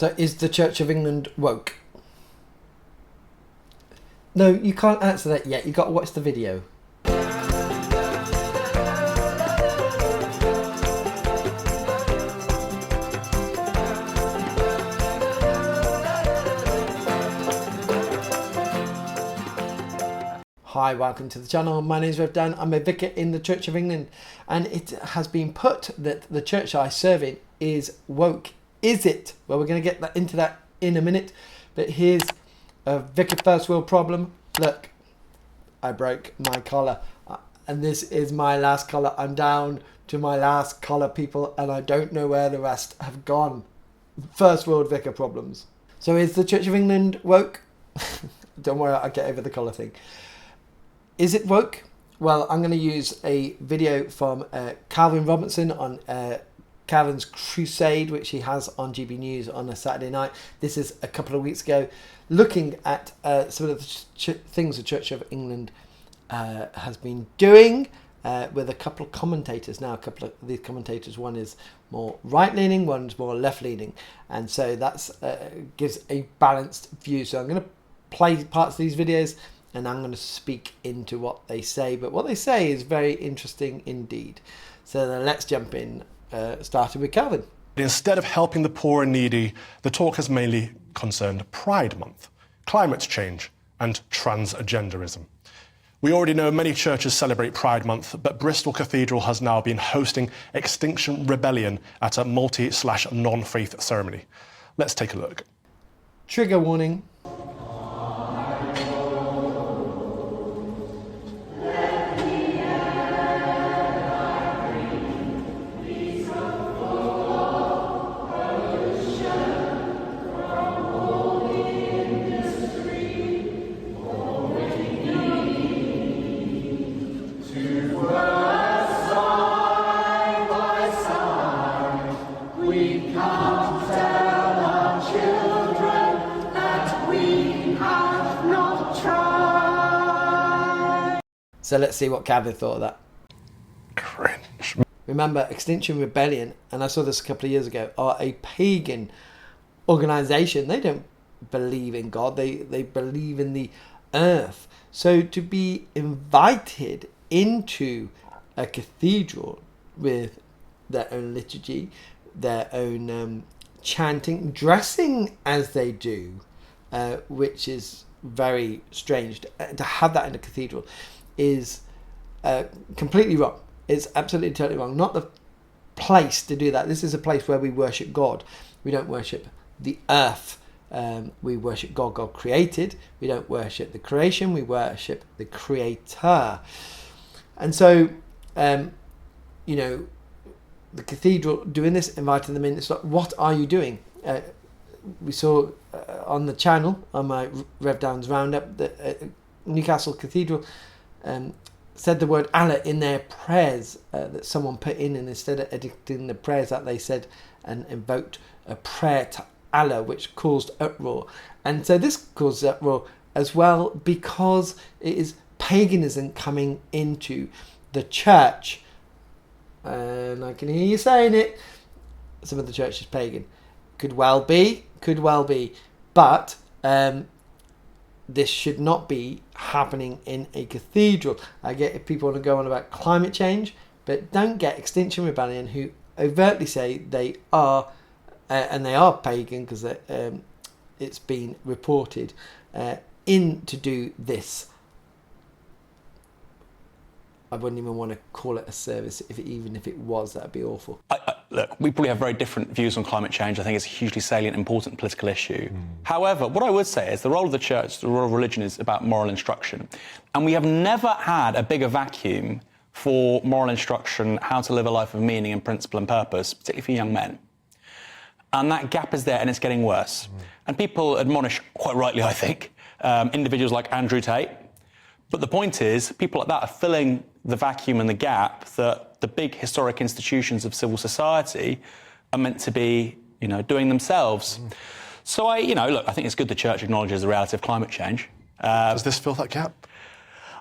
So is the Church of England woke? No, you can't answer that yet. You've got to watch the video. Hi, welcome to the channel. My name is Rev Dan. I'm a vicar in the Church of England, and it has been put that the church I serve in is woke. Is it? Well, we're going to get into that in a minute, but here's a vicar first world problem. Look, I broke my collar, and this is my last collar. I'm down to my last collar, people, and I don't know where the rest have gone. First world vicar problems. So is the Church of England woke? Don't worry, I'll get over the collar thing. Is it woke? Well, I'm going to use a video from Calvin Robinson on Calvin's Crusade, which he has on GB News on a Saturday night. This is a couple of weeks ago, looking at some of the things the Church of England has been doing with a couple of commentators. Now, a couple of these commentators, one is more right-leaning, one's more left-leaning. And so that gives a balanced view. So I'm going to play parts of these videos, and I'm going to speak into what they say. But what they say is very interesting indeed. So then let's jump in, starting with Calvin. Instead of helping the poor and needy, the talk has mainly concerned Pride Month, climate change, and transgenderism. We already know many churches celebrate Pride Month, but Bristol Cathedral has now been hosting Extinction Rebellion at a multi/non-faith ceremony. Let's take a look. Trigger warning. So let's see what Calvin thought of that. Cringe. Remember, Extinction Rebellion, and I saw this a couple of years ago, are a pagan organisation. They don't believe in God. They believe in the earth. So to be invited into a cathedral with their own liturgy, their own chanting, dressing as they do, which is very strange, to have that in a cathedral is completely wrong. It's absolutely totally wrong. Not the place to do that. This is a place where we worship God. We don't worship the earth. We worship God. God created. We don't worship the creation. We worship the Creator. And so, you know, the cathedral doing this, inviting them in. It's like, what are you doing? We saw on the channel, on my Rev Down's Roundup, that Newcastle Cathedral said the word Allah in their prayers that someone put in, and instead of editing the prayers that they said and invoked a prayer to Allah, which caused uproar. And so this caused uproar as well because it is paganism coming into the church. And I can hear you saying it. Some of the church is pagan. Could well be, but this should not be happening in a cathedral. I get if people want to go on about climate change, but don't get Extinction Rebellion, who overtly say they are, and they are pagan because it's been reported, in to do this. I wouldn't even want to call it a service. Even if it was, that'd be awful. Look, we probably have very different views on climate change. I think it's a hugely salient, important political issue. However, what I would say is the role of the church, the role of religion is about moral instruction. And we have never had a bigger vacuum for moral instruction, how to live a life of meaning and principle and purpose, particularly for young men. And that gap is there and it's getting worse. And people admonish, quite rightly, I think, individuals like Andrew Tate. But the point is, people like that are filling the vacuum and the gap that the big historic institutions of civil society are meant to be, doing themselves. So I think it's good the church acknowledges the reality of climate change. Does this fill that gap?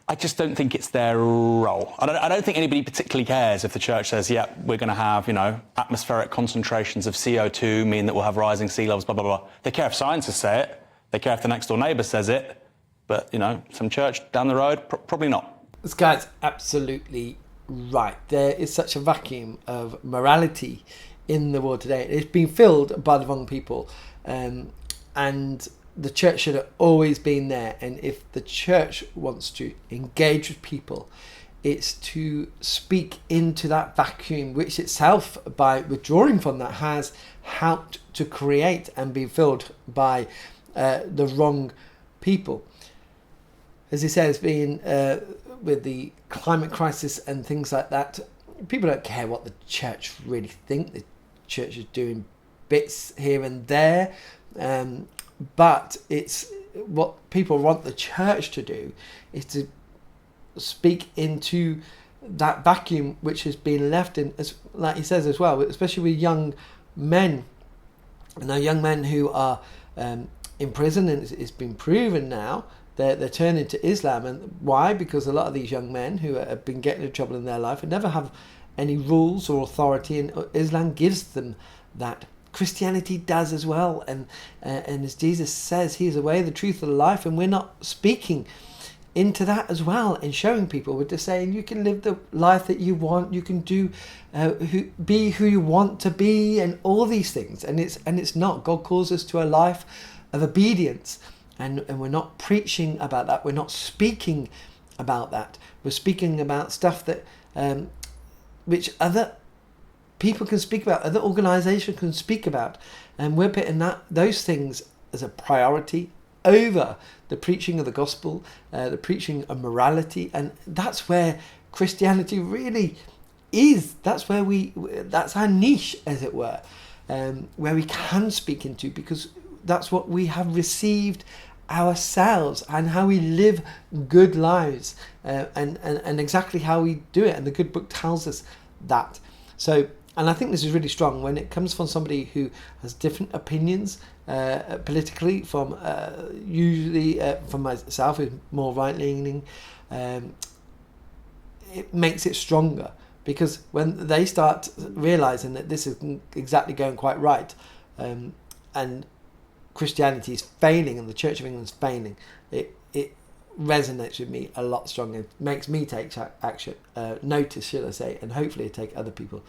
I just don't think it's their role. I don't think anybody particularly cares if the church says, yeah, we're going to have, atmospheric concentrations of CO2 mean that we'll have rising sea levels, blah, blah, blah. They care if scientists say it. They care if the next door neighbour says it. But, some church down the road, probably not. This guy's absolutely right. There is such a vacuum of morality in the world today. It's been filled by the wrong people. And the church should have always been there. And if the church wants to engage with people, it's to speak into that vacuum, which itself, by withdrawing from that, has helped to create and be filled by the wrong people. As he says, being with the climate crisis and things like that, people don't care what the church really think. The church is doing bits here and there. But it's what people want the church to do is to speak into that vacuum which has been left in, as like he says as well, especially with young men. Now, young men who are in prison, and it's been proven now they're turning to Islam. And why? Because a lot of these young men who have been getting in trouble in their life and never have any rules or authority, and Islam gives them that. Christianity does as well, and as Jesus says, he is the way, the truth, and the life, and we're not speaking into that as well and showing people. We're just saying you can live the life that you want, you can do be who you want to be, and all these things, and it's not. God calls us to a life of obedience, and we're not preaching about that, we're not speaking about that, we're speaking about stuff that which other people can speak about, other organisations can speak about, and we're putting those things as a priority over the preaching of the gospel, the preaching of morality, and that's where Christianity really is. That's our niche, as it were, where we can speak into, because that's what we have received ourselves, and how we live good lives, and exactly how we do it. And the good book tells us that. So. And I think this is really strong when it comes from somebody who has different opinions politically from usually from myself, who's more right-leaning. It makes it stronger, because when they start realising that this isn't exactly going quite right, and Christianity is failing and the Church of England is failing, it resonates with me a lot stronger. It makes me take action, notice, should I say, and hopefully take other people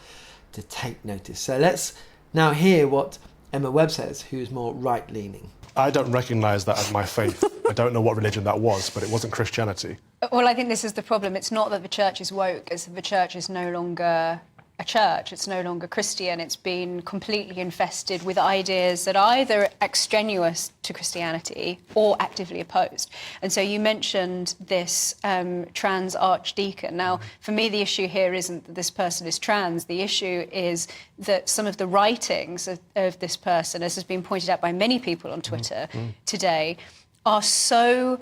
to take notice. So let's now hear what Emma Webb says, who's more right-leaning. I don't recognise that as my faith. I don't know what religion that was, but it wasn't Christianity. Well, I think this is the problem. It's not that the church is woke, it's that the church is no longer a church, it's no longer Christian. It's been completely infested with ideas that are either extraneous to Christianity or actively opposed. And so you mentioned this trans archdeacon. Now, for me, the issue here isn't that this person is trans. The issue is that some of the writings of this person, as has been pointed out by many people on Twitter today, are so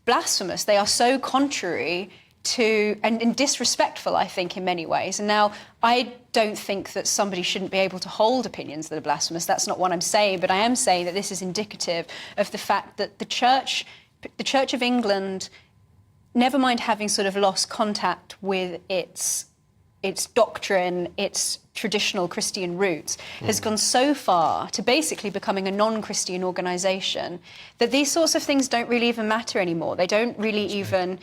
blasphemous. They are so contrary to and disrespectful, I think, in many ways. And now, I don't think that somebody shouldn't be able to hold opinions that are blasphemous. That's not what I'm saying, but I am saying that this is indicative of the fact that the Church of England, never mind having sort of lost contact with its doctrine, its traditional Christian roots, has gone so far to basically becoming a non-Christian organisation that these sorts of things don't really even matter anymore. They don't really even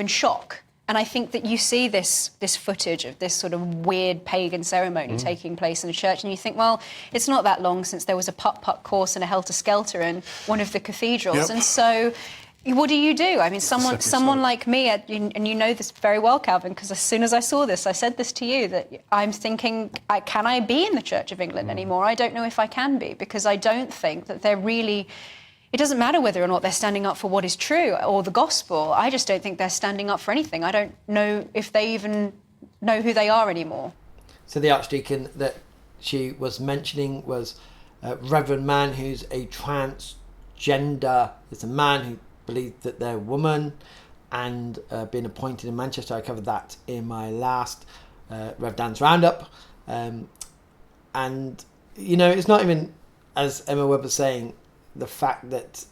shock. And I think that you see this footage of this sort of weird pagan ceremony taking place in a church, and you think, well, it's not that long since there was a putt-putt course and a helter-skelter in one of the cathedrals. Yep. And so what do? I mean, someone like me, and you know this very well, Calvin, because as soon as I saw this, I said this to you, that I'm thinking, can I be in the Church of England anymore? I don't know if I can be, because I don't think that they're really... It doesn't matter whether or not they're standing up for what is true or the gospel. I just don't think they're standing up for anything. I don't know if they even know who they are anymore. So the archdeacon that she was mentioning was a reverend man who's a transgender. It's a man who believes that they're a woman, and been appointed in Manchester. I covered that in my last Rev Dan's Roundup. And, it's not even, as Emma Webb was saying, the fact that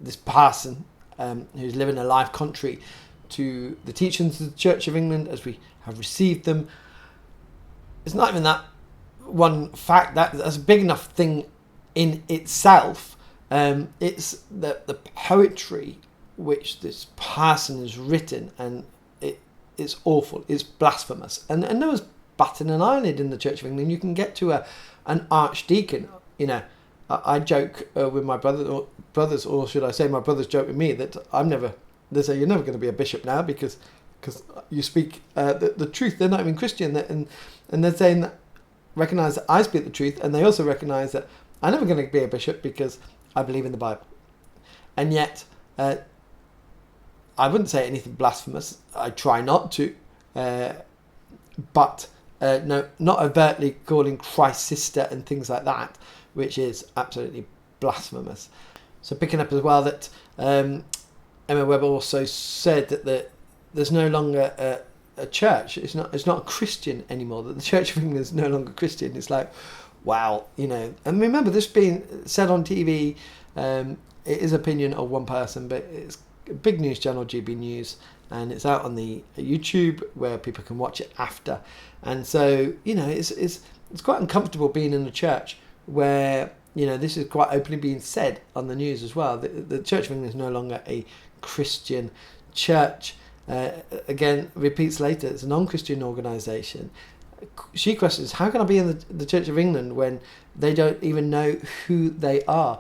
this person who's living a life contrary to the teachings of the Church of England as we have received them. It's not even that one fact, that's a big enough thing in itself. It's the poetry which this person has written, and it's awful, it's blasphemous. And no one's batting an eyelid in the Church of England. You can get to an archdeacon, you know. I joke with my brothers, or should I say my brothers joke with me, that they say, you're never going to be a bishop now because you speak the truth. They're not even Christian, and they're saying that, recognise that I speak the truth, and they also recognise that I'm never going to be a bishop because I believe in the Bible. And yet, I wouldn't say anything blasphemous. I try not to, but no, not overtly calling Christ sister and things like that, which is absolutely blasphemous. So picking up as well that Emma Webber also said that there's no longer a church. It's not a Christian anymore. That the Church of England is no longer Christian. It's like, wow, you know. And remember, this being said on TV, it is opinion of one person, but it's a big news channel, GB News, and it's out on the YouTube where people can watch it after. And so, you know, it's quite uncomfortable being in a church where, you know, this is quite openly being said on the news as well. The Church of England is no longer a Christian church. Again, repeats later, it's a non-Christian organisation. She questions, how can I be in the Church of England when they don't even know who they are?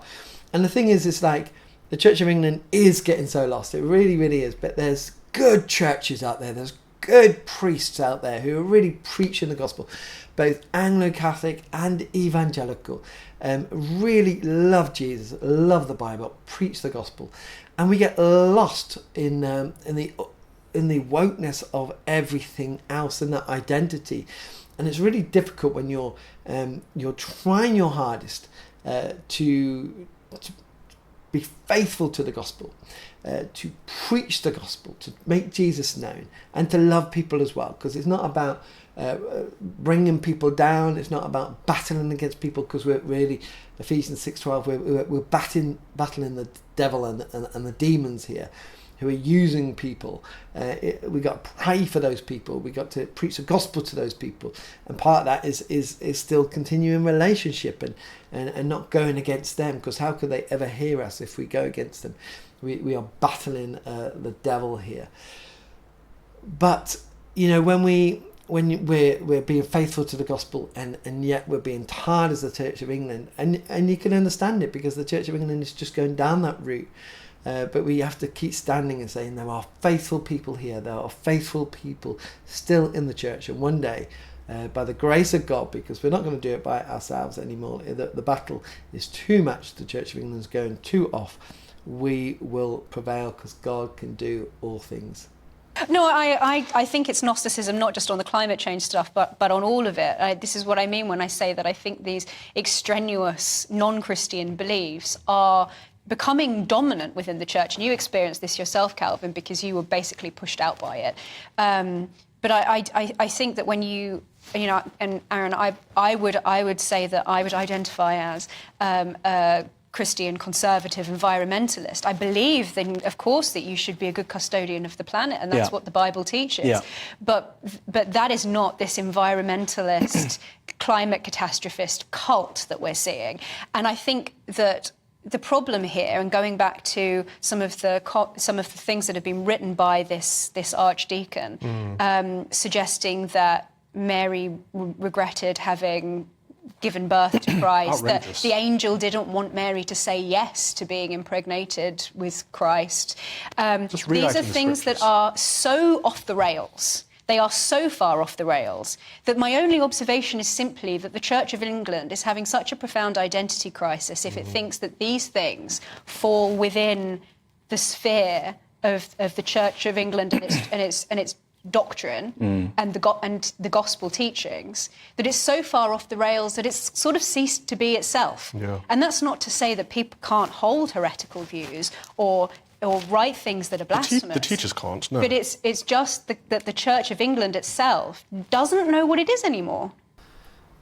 And the thing is, it's like, the Church of England is getting so lost. It really, really is. But there's good churches out there. There's good priests out there who are really preaching the gospel, both Anglo-Catholic and evangelical. Really love Jesus, love the Bible, preach the gospel. And we get lost in the wokeness of everything else and that identity. And it's really difficult when you're trying your hardest to be faithful to the gospel, to preach the gospel, to make Jesus known, and to love people as well. Because it's not about bringing people down. It's not about battling against people, because we're really, Ephesians 6:12, we're battling the devil and the demons here, who are using people. We got to pray for those people. We got to preach the gospel to those people, and part of that is still continuing relationship and not going against them, because how could they ever hear us if we go against them? We are battling the devil here. But you know, when we're being faithful to the gospel, and yet we're being tired as the Church of England, and you can understand it, because the Church of England is just going down that route. But we have to keep standing and saying there are faithful people here. There are faithful people still in the church. And one day, by the grace of God, because we're not going to do it by ourselves anymore, the battle is too much. The Church of England is going too off. We will prevail, because God can do all things. No, I think it's Gnosticism, not just on the climate change stuff, but on all of it. This is what I mean when I say that I think these extraneous non-Christian beliefs are becoming dominant within the church. And you experienced this yourself, Calvin, because you were basically pushed out by it. But I think that when you know, and Aaron, I would say that I would identify as a Christian conservative environmentalist. I believe then, of course, that you should be a good custodian of the planet, and that's what the Bible teaches. Yeah. But that is not this environmentalist, climate catastrophist cult that we're seeing. And I think that the problem here, and going back to some of the things that have been written by this archdeacon, suggesting that Mary regretted having given birth to Christ, that the angel didn't want Mary to say yes to being impregnated with Christ. These are things that are so off the rails. They are so far off the rails that my only observation is simply that the Church of England is having such a profound identity crisis if it thinks that these things fall within the sphere of the Church of England and its doctrine and the gospel teachings, that it's so far off the rails that it's sort of ceased to be itself. Yeah. And that's not to say that people can't hold heretical views or write things that are blasphemous. The teachers can't, no. But it's just that the Church of England itself doesn't know what it is anymore.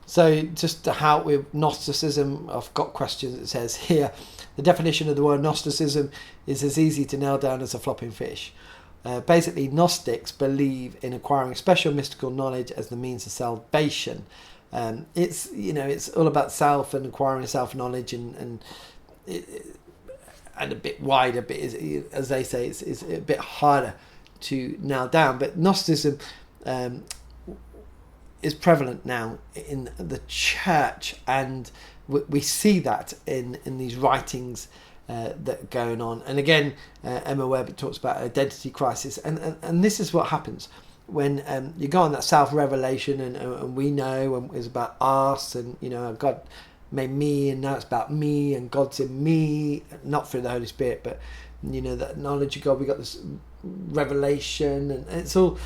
So just to how with Gnosticism, I've got questions. It says here, the definition of the word Gnosticism is as easy to nail down as a flopping fish. Basically, Gnostics believe in acquiring special mystical knowledge as the means of salvation. It's it's all about self and acquiring self-knowledge and a bit wider, as they say, it's a bit harder to nail down. But Gnosticism is prevalent now in the church, and we see that in these writings that are going on. And again, Emma Webb talks about identity crisis, and this is what happens when you go on that self-revelation, and we know, and it's about us, and God made me, and now it's about me, and God's in me, not through the Holy Spirit, but that knowledge of God. We got this revelation, and it's all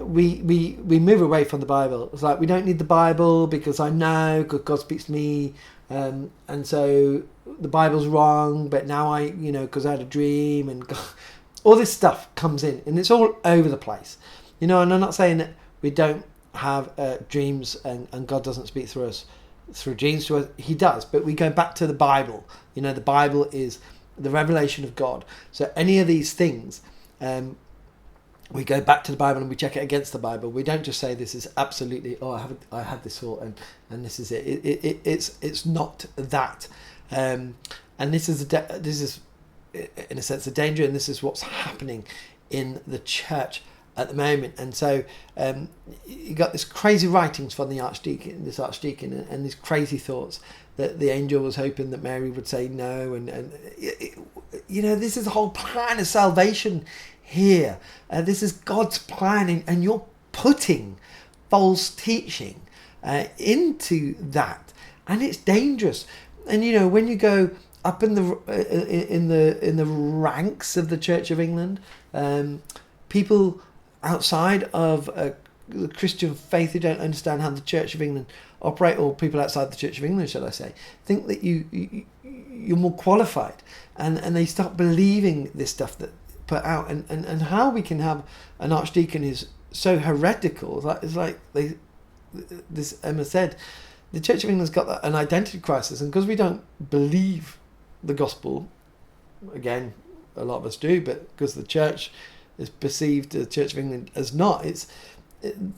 we move away from the Bible. It's like we don't need the Bible because I know God speaks to me, and so the Bible's wrong. But now I because I had a dream, and God, all this stuff comes in, and it's all over the place. And I'm not saying that we don't have dreams and God doesn't speak through us through dreams to us. He does, but we go back to the Bible. The Bible is the revelation of God. So any of these things, we go back to the Bible and we check it against the Bible. We don't just say this is absolutely, I had this thought and this is it. It's not that. And this is in a sense a danger, and this is what's happening in the church at the moment. And so you got this crazy writings from this archdeacon, and these crazy thoughts that the angel was hoping that Mary would say no, and this is the whole plan of salvation here. This is God's plan, and you're putting false teaching into that, and it's dangerous. And when you go up in the ranks of the Church of England, people outside of the Christian faith who don't understand how the Church of England operate, or people outside the Church of England, shall I say, think that you're more qualified, and they start believing this stuff that put out, and how we can have an archdeacon who's so heretical. It's like this Emma said, the Church of England's got an identity crisis, and because we don't believe the gospel, again, a lot of us do, but because the church is perceived, the Church of England, as not,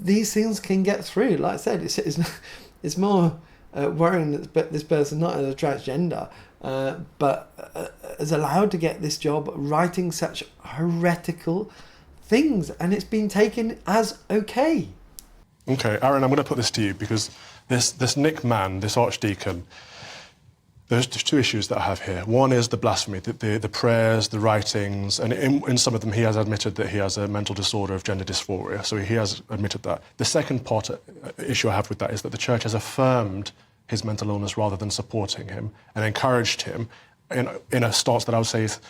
these things can get through. Like I said, it's more worrying that this person, not as a transgender, but is allowed to get this job writing such heretical things, and it's been taken as okay. Okay, Aaron, I'm going to put this to you, because this Nick Mann, this archdeacon, there's two issues that I have here. One is the blasphemy, the prayers, the writings, and in some of them he has admitted that he has a mental disorder of gender dysphoria, so he has admitted that. The second issue I have with that is that the church has affirmed his mental illness rather than supporting him, and encouraged him in a stance that I would say is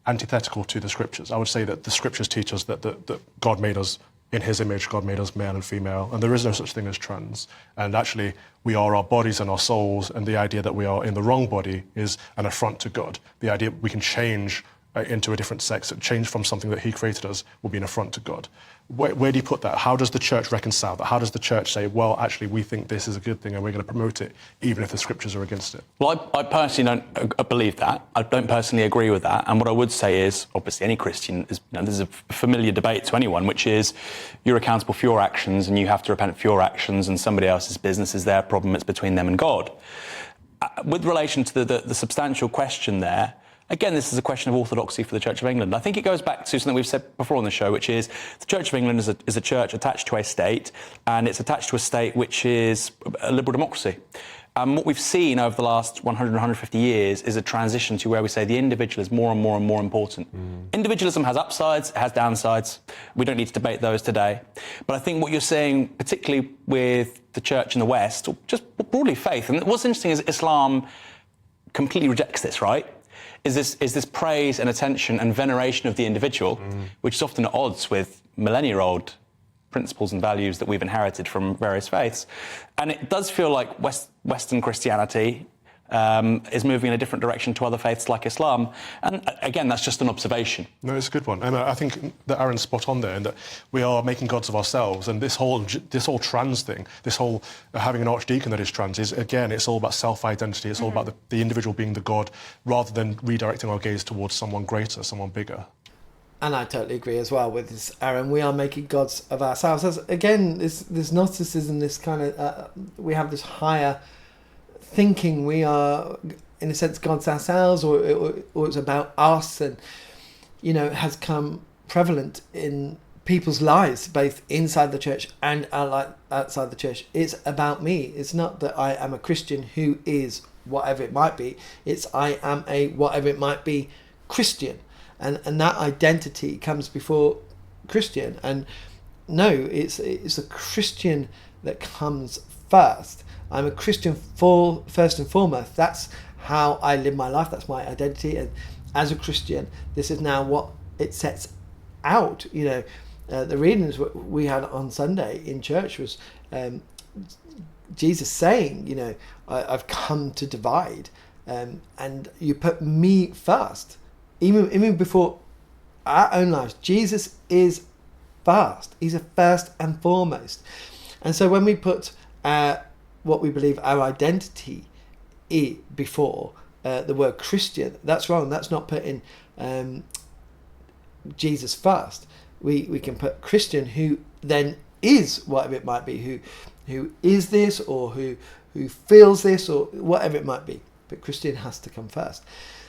antithetical to the scriptures. I would say that the scriptures teach us that God made us in his image, God made us male and female, and there is no such thing as trans. And actually, we are our bodies and our souls, and the idea that we are in the wrong body is an affront to God. The idea we can change into a different sex, change from something that he created us, will be an affront to God. Where do you put that? How does the church reconcile that? How does the church say, well, actually, we think this is a good thing and we're going to promote it, even if the scriptures are against it? Well, I personally don't believe that. I don't personally agree with that. And what I would say is, obviously, any Christian, this is a familiar debate to anyone, which is you're accountable for your actions and you have to repent for your actions, and somebody else's business is their problem. It's between them and God. With relation to the substantial question there, again, this is a question of orthodoxy for the Church of England. I think it goes back to something we've said before on the show, which is the Church of England is a church attached to a state, and it's attached to a state which is a liberal democracy. What we've seen over the last 100, 150 years is a transition to where we say the individual is more and more and more important. Individualism has upsides, it has downsides. We don't need to debate those today. But I think what you're saying, particularly with the church in the West, or just broadly faith, and what's interesting is Islam completely rejects this, right? Is this praise and attention and veneration of the individual, which is often at odds with millennia-old principles and values that we've inherited from various faiths. And it does feel like Western Christianity, is moving in a different direction to other faiths like Islam. And again, that's just an observation. No, it's a good one. And I think that Aaron's spot on there, and that we are making gods of ourselves. And this whole trans thing, this whole having an archdeacon that is trans, is, again, it's all about self-identity. It's all about the individual being the god, rather than redirecting our gaze towards someone greater, someone bigger. And I totally agree as well with this, Aaron. We are making gods of ourselves. As, again, this Gnosticism, this kind of, we have this higher thinking. We are, in a sense, gods ourselves, or it's about us, and, you know, it has come prevalent in people's lives, both inside the church and outside the church. It's about me. It's not that I am a Christian who is whatever it might be. It's I am a whatever it might be Christian. And that identity comes before Christian. And no, it's a Christian that comes first. I'm a Christian first and foremost. That's how I live my life. That's my identity. And as a Christian, this is now what it sets out. You know, the readings we had on Sunday in church was Jesus saying, you know, I've come to divide, and you put me first. Even before our own lives, Jesus is first. He's a first and foremost. And so when we put what we believe our identity before the word Christian, that's wrong. That's not putting Jesus first. We can put Christian, who then is whatever it might be, who is this, or who feels this, or whatever it might be. But Christian has to come first.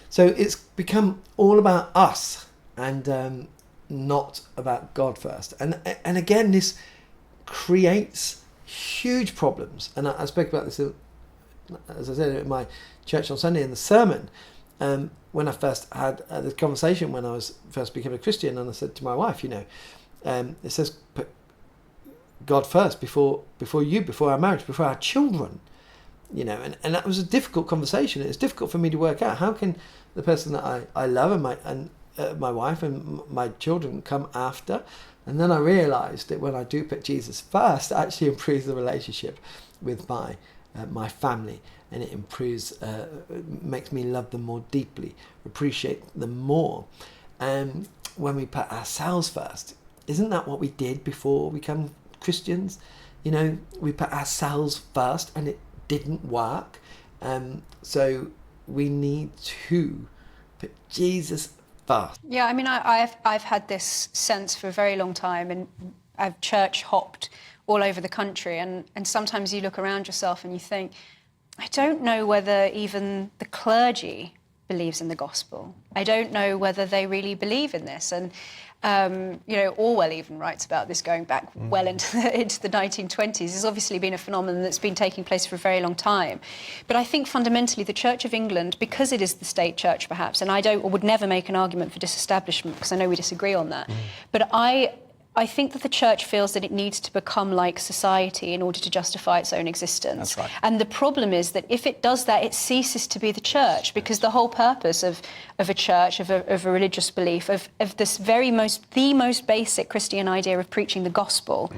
So it's become all about us, and not about God first. And again, this creates huge problems. And I spoke about this, as I said, in my church on Sunday in the sermon, when I first had this conversation when I was first becoming a Christian, and I said to my wife, you know, it says put God first before you, before our marriage, before our children. You know, and that was a difficult conversation. It's difficult for me to work out, how can the person that I love and my wife and my children come after. And then I realised that when I do put Jesus first, it actually improves the relationship with my family, and it improves, makes me love them more deeply, appreciate them more. And when we put ourselves first, isn't that what we did before we become Christians? You know, we put ourselves first, and it didn't work. So we need to put Jesus first. Yeah, I mean, I've had this sense for a very long time, and I've church hopped all over the country, and sometimes you look around yourself and you think, I don't know whether even the clergy believes in the gospel. I don't know whether they really believe in this. And you know, Orwell even writes about this going back well into the 1920s. It's obviously been a phenomenon that's been taking place for a very long time. But I think fundamentally the Church of England, because it is the state church perhaps, and I would never make an argument for disestablishment because I know we disagree on that, but I think that the church feels that it needs to become like society in order to justify its own existence. That's right. And the problem is that if it does that, it ceases to be the church, because the whole purpose of a church, of a religious belief, of this the most basic Christian idea of preaching the gospel,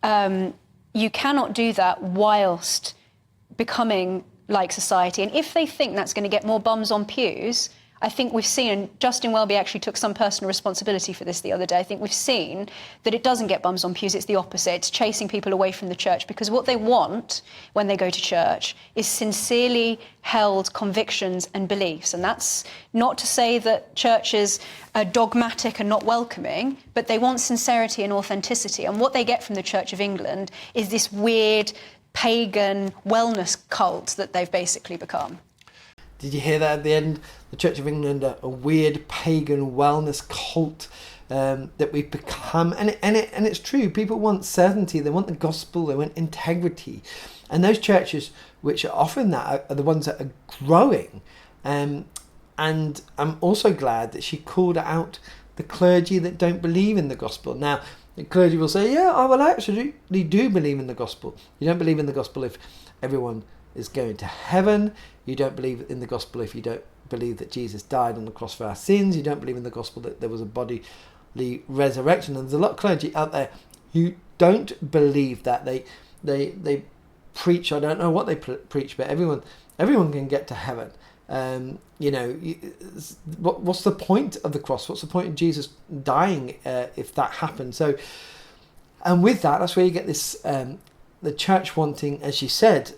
you cannot do that whilst becoming like society. And if they think that's going to get more bums on pews, I think we've seen, and Justin Welby actually took some personal responsibility for this the other day, I think we've seen that it doesn't get bums on pews, it's the opposite. It's chasing people away from the church, because what they want when they go to church is sincerely held convictions and beliefs. And that's not to say that churches are dogmatic and not welcoming, but they want sincerity and authenticity. And what they get from the Church of England is this weird pagan wellness cult that they've basically become. Did you hear that at the end? The Church of England, a weird pagan wellness cult that we've become. And it's true. People want certainty. They want the gospel. They want integrity. And those churches which are offering that are the ones that are growing. And I'm also glad that she called out the clergy that don't believe in the gospel. Now, the clergy will say, yeah, I will actually do believe in the gospel. You don't believe in the gospel if everyone is going to heaven. You don't believe in the gospel if you don't believe that Jesus died on the cross for our sins. You don't believe in the gospel that there was a bodily resurrection. And there's a lot of clergy out there who don't believe that. They preach. I don't know what they preach, but everyone can get to heaven. What's the point of the cross? What's the point of Jesus dying if that happened? So, and with that, that's where you get this, the church wanting, as she said,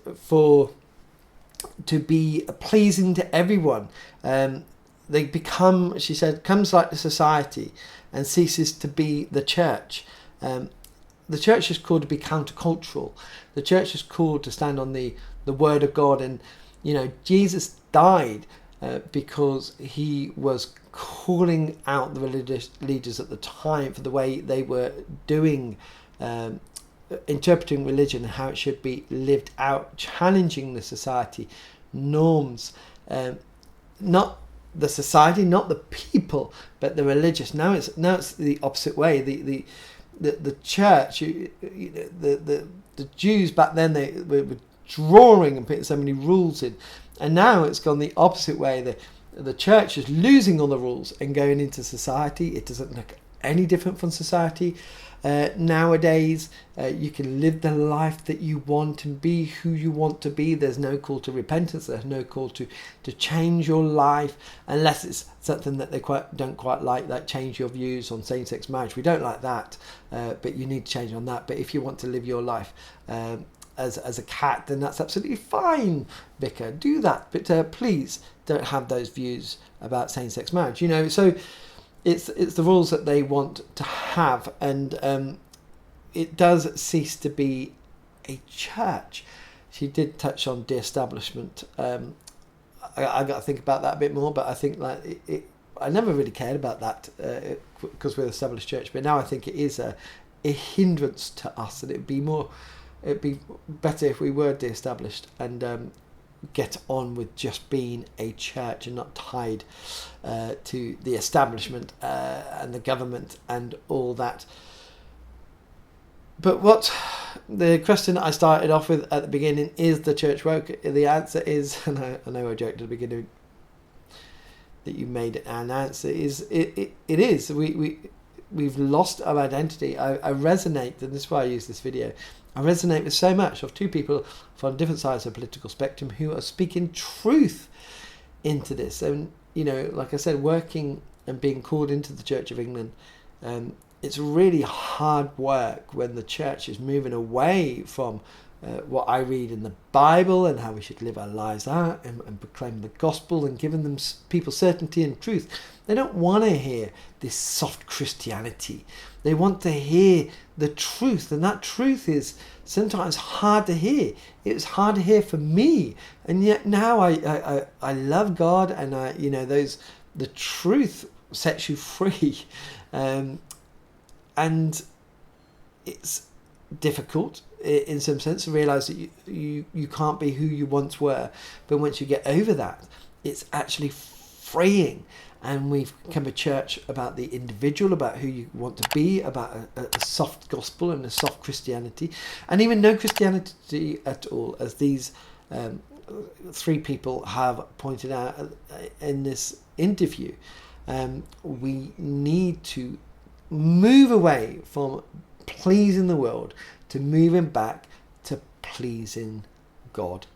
to be pleasing to everyone. They become, she said, comes like the society and ceases to be the church. The church is called to be countercultural. The church is called to stand on the word of God. And, Jesus died because he was calling out the religious leaders at the time for the way they were doing, interpreting religion and how it should be lived out, challenging the society norms, not the society, not the people, but the religious. Now it's the opposite way. The church, the Jews back then, they were drawing and putting so many rules in, and now it's gone the opposite way. The church is losing all the rules and going into society. It doesn't look any different from society. Nowadays, you can live the life that you want and be who you want to be. There's no call to repentance. There's no call to change your life, unless it's something that they don't quite like change your views on same-sex marriage. We don't like that, but you need to change on that. But if you want to live your life as a cat, then that's absolutely fine, Vicar. Do that, but please don't have those views about same-sex marriage. So it's the rules that they want to have, and it does cease to be a church. She did touch on de-establishment. I got to think about that a bit more, but I think I never really cared about that because we're an established church, but now I think it is a hindrance to us, and it'd be better if we were de-established and get on with just being a church and not tied to the establishment and the government and all that. But what the question I started off with at the beginning, is the church woke? The answer is, and I know I joked at the beginning that you made an answer, is it is. We've lost our identity. I resonate, and this is why I use this video. I resonate with so much of two people from different sides of the political spectrum who are speaking truth into this. And, like I said, working and being called into the Church of England, it's really hard work when the church is moving away from what I read in the Bible and how we should live our lives out and proclaim the gospel and giving them people certainty and truth. They don't want to hear this soft Christianity. They want to hear the truth, and that truth is sometimes hard to hear. It was hard to hear for me, and yet now I love God, and the truth sets you free, and it's difficult in some sense to realise that you can't be who you once were, but once you get over that, it's actually freeing. And we've become a church about the individual, about who you want to be, about a soft gospel and a soft Christianity, and even no Christianity at all, as these three people have pointed out in this interview. We need to move away from pleasing the world to moving back to pleasing God.